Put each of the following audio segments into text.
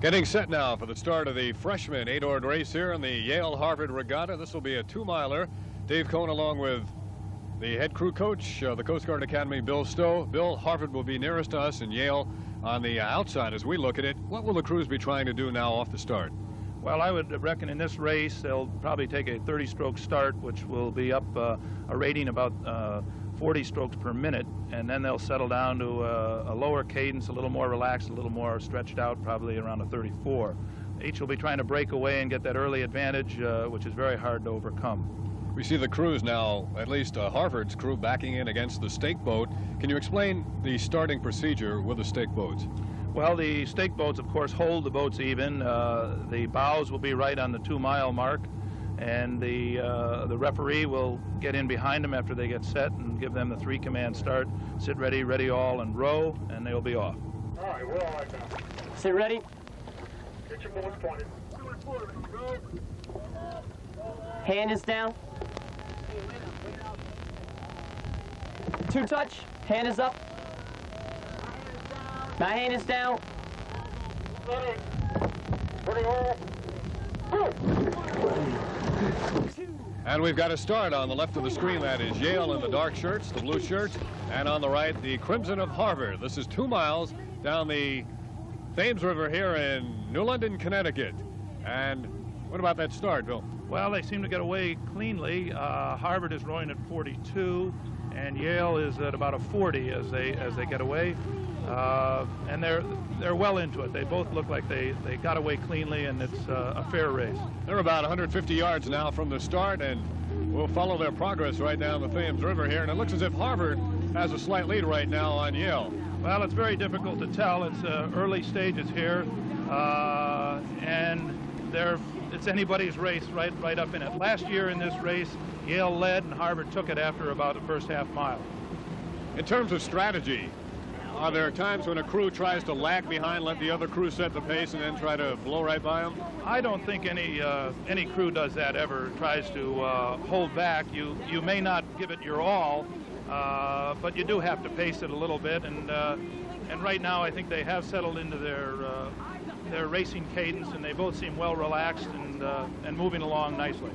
Getting set now for the start of the freshman 8-oared race here in the Yale-Harvard Regatta. This will be a 2-miler. Dave Cohn along with the head crew coach, the Coast Guard Academy, Bill Stowe. Bill, Harvard will be nearest to us and Yale on the outside as we look at it. What will the crews be trying to do now off the start? Well, I would reckon in this race they'll probably take a 30-stroke start, which will be up a rating about 40 strokes per minute, and then they'll settle down to a lower cadence, a little more relaxed, a little more stretched out, probably around a 34. Each will be trying to break away and get that early advantage, which is very hard to overcome. We see the crews now, at least Harvard's crew, backing in against the stake boat. Can you explain the starting procedure with the stake boats? Well, the stake boats, of course, hold the boats even. The bows will be right on the 2-mile mark, and the referee will get in behind them after they get set and give them the 3-command start. Sit ready, ready all, and row, and they'll be off. All right, we're all right now. Sit ready. Get your boards pointed. Hand is down. 2 touch. Hand is up. My hand is down. Ready. Ready all. Go. And we've got a start on the left of the screen. That is Yale in the dark shirts, the blue shirts, and on the right, the Crimson of Harvard. This is 2 miles down the Thames River here in New London, Connecticut. And what about that start, Bill? Well, they seem to get away cleanly. Harvard is rowing at 42, and Yale is at about a 40 as they get away. And they're well into it. They both look like they got away cleanly, and it's a fair race. They're about 150 yards now from the start, and we'll follow their progress right down the Thames River here. And it looks as if Harvard has a slight lead right now on Yale. Well, it's very difficult to tell. It's early stages here, and it's anybody's race right up in it. Last year in this race, Yale led, and Harvard took it after about the first half mile. In terms of strategy, are there times when a crew tries to lag behind, let the other crew set the pace, and then try to blow right by them? I don't think any crew does that ever, tries to hold back. You may not give it your all, but you do have to pace it a little bit. And right now, I think they have settled into their racing cadence, and they both seem well relaxed and moving along nicely.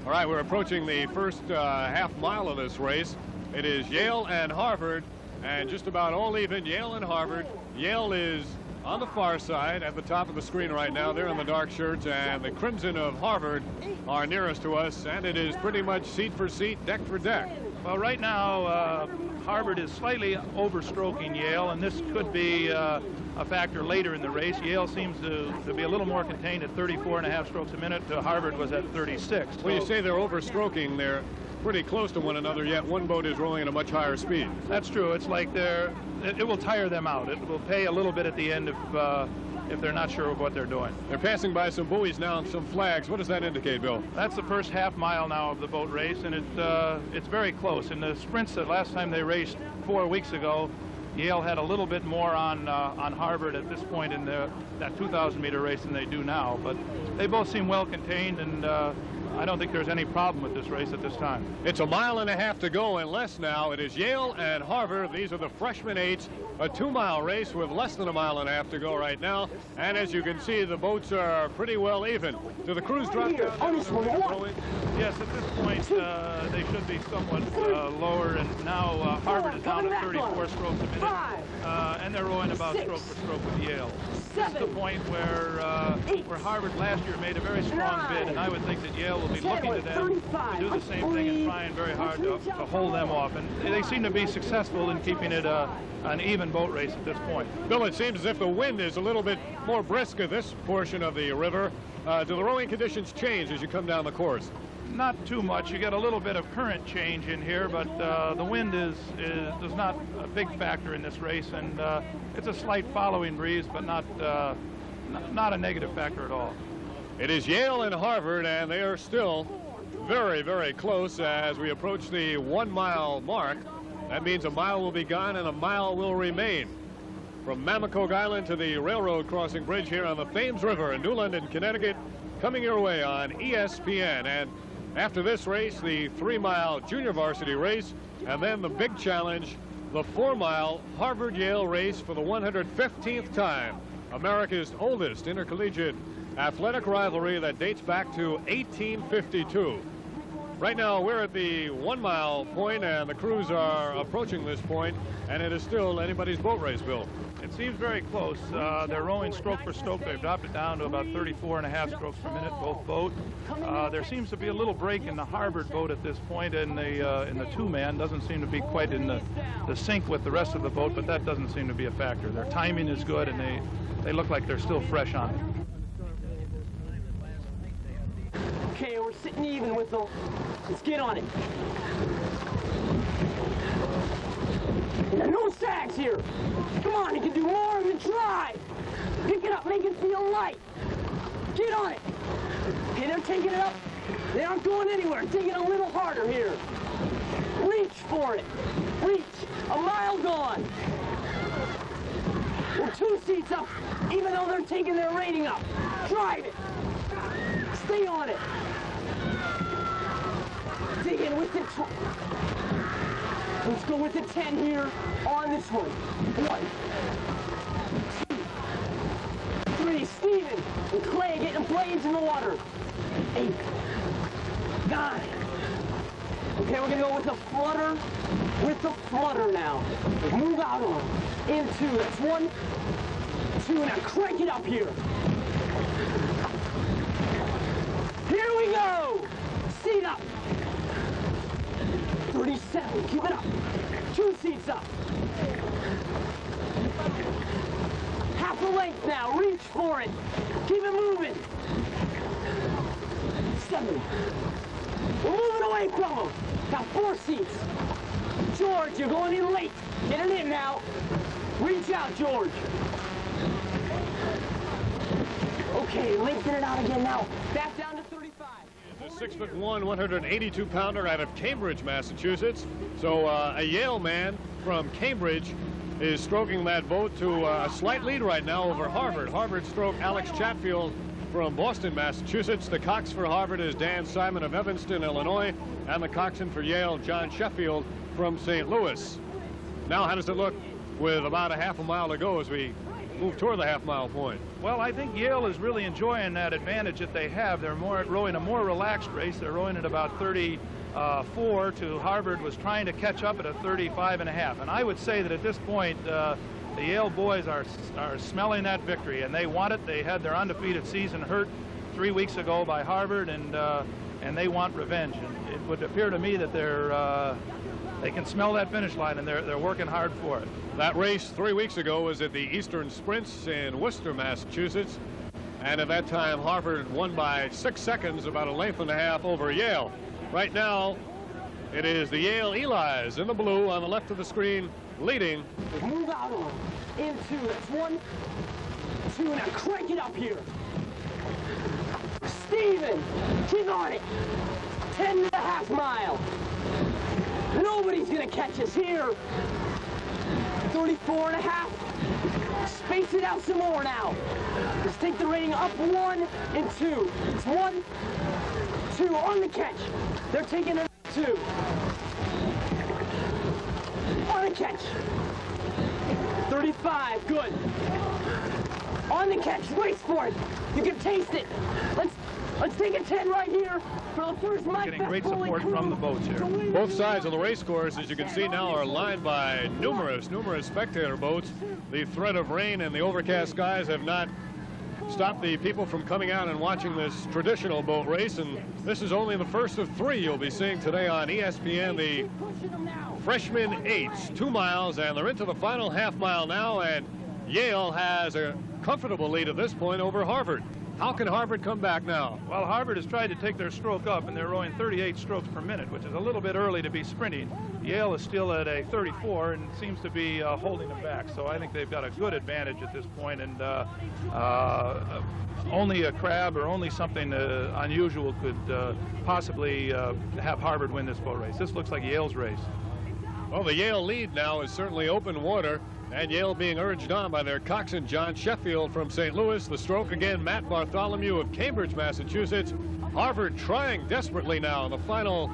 All right, we're approaching the first half mile of this race. It is Yale and Harvard. And just about all even, Yale and Harvard. Yale is on the far side at the top of the screen right now. They're in the dark shirts, and the Crimson of Harvard are nearest to us, and it is pretty much seat for seat, deck for deck. Well, right now, Harvard is slightly overstroking Yale, and this could be a factor later in the race. Yale seems to be a little more contained at 34.5 strokes a minute. Harvard was at 36. When you say they're overstroking, they're pretty close to one another, yet one boat is rowing at a much higher speed. That's true. It's like it will tire them out. It will pay a little bit at the end if they're not sure of what they're doing. They're passing by some buoys now and some flags. What does that indicate, Bill? That's the first half mile now of the boat race, and it's very close. In the sprints that last time they raced 4 weeks ago, Yale had a little bit more on Harvard at this point in that 2,000-meter race than they do now, but they both seem well contained, and I don't think there's any problem with this race at this time. It's 1.5 miles to go and less now. It is Yale and Harvard. These are the freshman 8s, a 2-mile race with less than 1.5 miles to go right now. And as you can see, the boats are pretty well even. Do the crews drop down? Yes, at this point, they should be somewhat lower. And now Harvard is down to 34 strokes a minute. And they're rowing about stroke for stroke with Yale. This is the point where Harvard last year made a very strong bid, and I would think that Yale will be looking to them to do the same thing and trying very hard to hold them off. And they seem to be successful in keeping it an even boat race at this point. Bill, it seems as if the wind is a little bit more brisk at this portion of the river. Do the rowing conditions change as you come down the course? Not too much. You get a little bit of current change in here, but the wind is not a big factor in this race, and it's a slight following breeze, but not a negative factor at all. It is Yale and Harvard, and they are still very, very close as we approach the 1 mile mark. That means 1 mile will be gone and 1 mile will remain. From Mammacoke Island to the railroad crossing bridge here on the Thames River in New London, Connecticut, coming your way on ESPN. And after this race, the 3-mile junior varsity race, and then the big challenge, the 4-mile Harvard-Yale race for the 115th time. America's oldest intercollegiate athletic rivalry that dates back to 1852. Right now, we're at the 1 mile point, and the crews are approaching this point, and it is still anybody's boat race, Bill. It seems very close. They're rowing stroke for stroke. They've dropped it down to about 34.5 strokes per minute, both boat. There seems to be a little break in the Harvard boat at this point, and the two-man doesn't seem to be quite in the sync with the rest of the boat, but that doesn't seem to be a factor. Their timing is good, and they look like they're still fresh on it. Okay, we're sitting even with them. Let's get on it. No sags here. Come on, you can do more than try. Pick it up, make it feel light. Get on it. Okay, they're taking it up. They aren't going anywhere. Take it a little harder here. Reach for it. Reach. A mile gone. We're 2 seats up, even though they're taking their rating up. Drive it. Stay on it. Dig in with it. Let's go with the 10 here on this one. 1, 2, 3. Steven and Clay getting blades in the water. 8, 9. Okay, we're gonna go with the flutter. With the flutter now. Move out on it. In 2. That's 1, 2. Now crank it up here. Here we go. Seat up. 37. Keep it up. 2 seats up. Half a length now. Reach for it. Keep it moving. 7. We're moving away from them. Got 4 seats. George, you're going in late. Get it in now. Reach out, George. Okay, lengthen it out again now. Back down to 35. The 6'1", 182-pounder out of Cambridge, Massachusetts. So a Yale man from Cambridge is stroking that boat to a slight lead right now over Harvard. Harvard stroke Alex Chatfield from Boston, Massachusetts. The cox for Harvard is Dan Simon of Evanston, Illinois, and the coxswain for Yale, John Sheffield from St. Louis. Now, how does it look with about a half a mile to go as we move toward the half-mile point? Well, I think Yale is really enjoying that advantage that they have. They're rowing a more relaxed race. They're rowing at about 34 to Harvard was trying to catch up at a 35.5. And I would say that at this point, the Yale boys are smelling that victory, and they want it. They had their undefeated season hurt 3 weeks ago by Harvard, and they want revenge. And it would appear to me that they can smell that finish line, and they're working hard for it. That race 3 weeks ago was at the Eastern Sprints in Worcester, Massachusetts. And at that time, Harvard won by 6 seconds, about a length and a half over Yale. Right now, it is the Yale Eli's in the blue on the left of the screen, leading. Move out on it. In 2. That's 1, 2. Now crank it up here. Steven, keep on it. 10.5 miles. Nobody's gonna catch us here. 34.5. Space it out some more now. Let's take the rating up 1 and 2. It's 1, 2 on the catch. They're taking it 2. On the catch. 35, good. On the catch, race for it. You can taste it. Let's take a 10 right here for the first mile. Getting great support from the boats here. Both sides of the race course, as you can see now, are lined by numerous spectator boats. The threat of rain and the overcast skies have not stopped the people from coming out and watching this traditional boat race. And this is only the first of 3 you'll be seeing today on ESPN. The freshman 8s, 2 miles, and they're into the final half mile now. And Yale has a comfortable lead at this point over Harvard. How can Harvard come back now? Well, Harvard has tried to take their stroke up, and they're rowing 38 strokes per minute, which is a little bit early to be sprinting. Yale is still at a 34 and seems to be holding them back. So I think they've got a good advantage at this point, and only a crab or only something unusual could possibly have Harvard win this boat race. This looks like Yale's race. Well, the Yale lead now is certainly open water, and Yale being urged on by their coxswain, John Sheffield from St. Louis. The stroke again, Matt Bartholomew of Cambridge, Massachusetts. Harvard trying desperately now in the final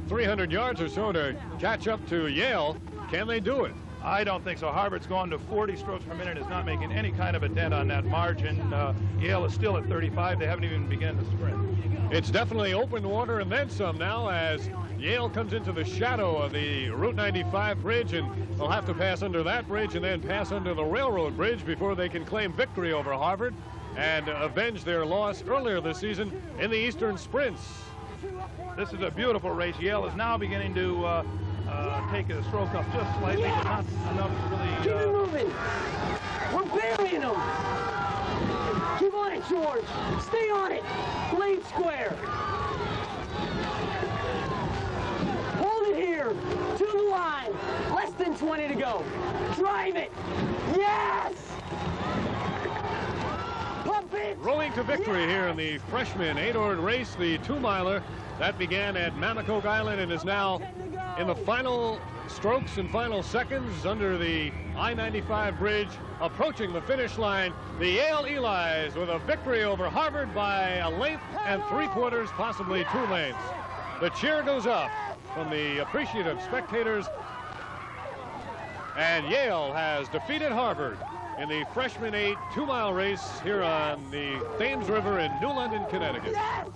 300 yards or so to catch up to Yale. Can they do it? I don't think so. Harvard's gone to 40 strokes per minute, is not making any kind of a dent on that margin. Yale is still at 35. They haven't even begun to sprint. It's definitely open water and then some now as Yale comes into the shadow of the Route 95 bridge, and they'll have to pass under that bridge and then pass under the railroad bridge before they can claim victory over Harvard and avenge their loss earlier this season in the Eastern Sprints. This is a beautiful race. Yale is now beginning to take a stroke up just slightly, but not enough to really... Keep it moving. We're burying them. Keep on it, George. Stay on it. Blade square. Hold it here. To the line. Less than 20 to go. Drive it. Yes! Pump it. Rolling to victory here in the freshman 8-oared race, the 2-miler. That began at Mammoth Island and is now in the final strokes and final seconds under the I-95 bridge, approaching the finish line. The Yale Elis with a victory over Harvard by a length and 3/4, possibly 2 lengths. The cheer goes up from the appreciative spectators, and Yale has defeated Harvard in the freshman 8 2-mile race here on the Thames River in New London, Connecticut. Yes!